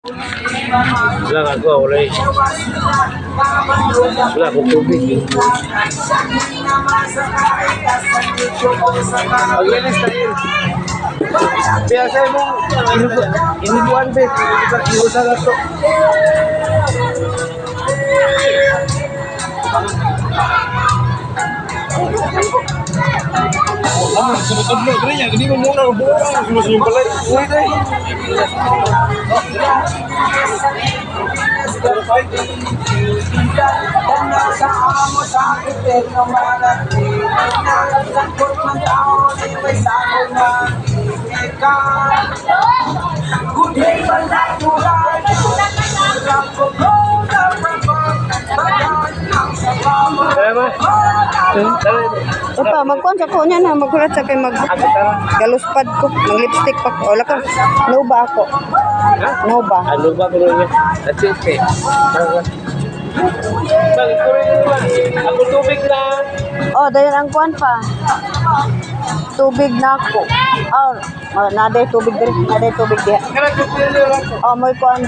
Wala nga ako, wala eh. Wala akong tubig eh. Pag-inis tayo. Biasa mo, inubuan ba? Inubuan na ito. Sunod-sunod rin yan. Hindi mo muna ang buo. Sunod-sunod pala. Uy, tayo. Opa, magkuhan sa ko niya na. Magkulat sa kay galuspad ko. Mag-lipstick pa ko. Wala ka. No ba ako? No ba? Ano ba ko rin? That's it eh. Bakit ko rin naman? Ako tubig na. Oh, dayan ang kuhan pa. Tubig na ako. Oh, naday tubig din. Naday tubig diha. Oh, may kuhan.